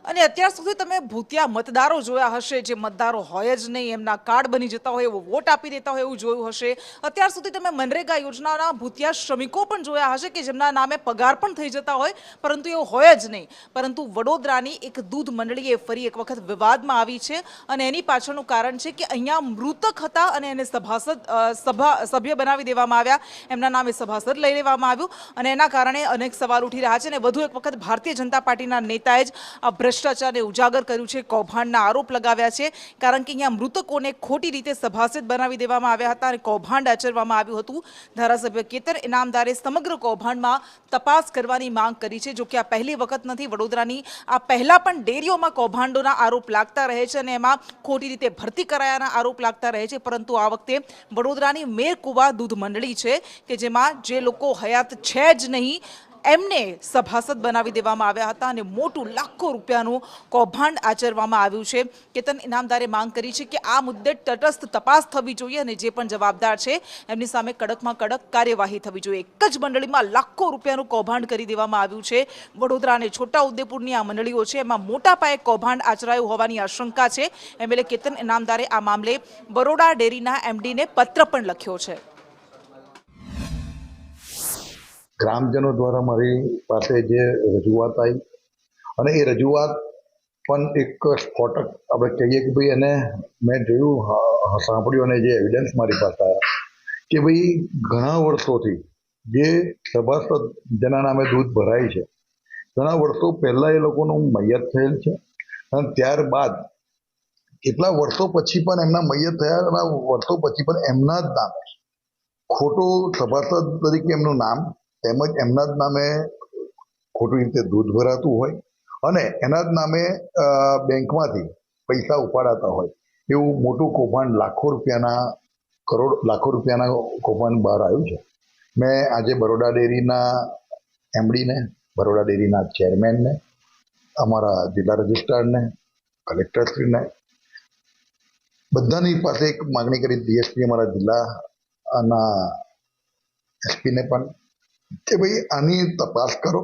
અને અત્યાર સુધી તમે ભૂતિયા મતદારો જોયા હશે, જે મતદારો હોય જ નહીં, એમના કાર્ડ બની જતા હોય, એવો વોટ આપી દેતા હોય એવું જોયું હશે. અત્યાર સુધી તમે મનરેગા યોજનાના ભૂતિયા શ્રમિકો પણ જોયા હશે કે જેમના નામે પગાર પણ થઈ જતા હોય, પરંતુ એવું હોય જ નહીં. પરંતુ વડોદરાની એક દૂધ મંડળી એ ફરી એક વખત વિવાદમાં આવી છે, અને એની પાછળનું કારણ છે કે અહીંયા મૃતક હતા અને એને સભ્ય બનાવી દેવામાં આવ્યા, એમના નામે સભાસદ લઈ લેવામાં આવ્યું, અને એના કારણે અનેક સવાલ ઉઠી રહ્યા છે. અને વધુ એક વખત ભારતીય જનતા પાર્ટીના નેતાએ જ આ ભ્રષ્ટાચારને ઉજાગર કર્યું છે, કૌભાંડના આરોપ લગાવ્યા છે. કારણ કે અહીંયા મૃતકોને ખોટી રીતે સભાસદ બનાવી દેવામાં આવ્યા હતા અને કૌભાંડ આચરવામાં આવ્યું હતું. ધારાસભ્ય કેતન ઇનામદારે સમગ્ર કૌભાંડમાં તપાસ કરવાની માંગ કરી છે. જો કે આ પહેલી વખત નથી, વડોદરાની આ પહેલા પણ ડેરીઓમાં કૌભાંડોના આરોપ લાગતા રહે છે અને એમાં ખોટી રીતે ભરતી કરાયાના આરોપ લાગતા રહે છે. પરંતુ આ વખતે વડોદરાની મેરકુવા દૂધ મંડળી છે કે જેમાં જે લોકો હયાત છે જ નહીં, એમને સભાસદ બનાવી દેવામાં આવ્યા હતા અને મોટું લાખો રૂપિયાનું કૌભાંડ આચરવામાં આવ્યું છે. કેતન ઇનામદારે માંગ કરી છે કે આ મુદ્દે તટસ્થ તપાસ થવી જોઈએ અને જે પણ જવાબદાર છે એમની સામે કડકમાં કડક કાર્યવાહી થવી જોઈએ. એક જ મંડળીમાં લાખો રૂપિયાનું કૌભાંડ કરી દેવામાં આવ્યું છે. વડોદરા અને છોટાઉદેપુરની આ મંડળીઓ છે, એમાં મોટા પાયે કૌભાંડ આચરાયું હોવાની આશંકા છે. એમએલએ કેતન ઇનામદારે આ મામલે બરોડા ડેરીના એમડીને પત્ર પણ લખ્યો છે. ગ્રામજનો દ્વારા મારી પાસે જે રજૂઆત આવી, અને એ રજૂઆત પણ એક સ્ફોટક આપણે કહીએ કે ભાઈ એને મેં જોયું, સાંભળ્યું, અને જે એવિડન્સ મારી પાસે આવ્યા કે ભાઈ ઘણા વર્ષોથી જે સભાસદ જેના નામે દૂધ ભરાય છે, ઘણા વર્ષો પહેલાં એ લોકોનું મૈયત થયેલ છે, અને ત્યારબાદ કેટલા વર્ષો પછી પણ એમના મૈયત થયા, અને વર્ષો પછી પણ એમના જ નામે ખોટું સભાસદ તરીકે એમનું નામ, તેમજ એમના જ નામે ખોટી રીતે દૂધ ભરાતું હોય અને એના જ નામે બેંકમાંથી પૈસા ઉપાડાતા હોય, એવું મોટું કૌભાંડ લાખો રૂપિયાના કૌભાંડ બહાર આવ્યું છે. મેં આજે બરોડા ડેરીના એમડીને, બરોડા ડેરીના ચેરમેનને, અમારા જિલ્લા રજિસ્ટ્રારને, કલેક્ટરશ્રીને, બધાની પાસે એક માગણી કરી, ડીએસપી અમારા જિલ્લાના એસપીને પણ, કે ભાઈ આની તપાસ કરો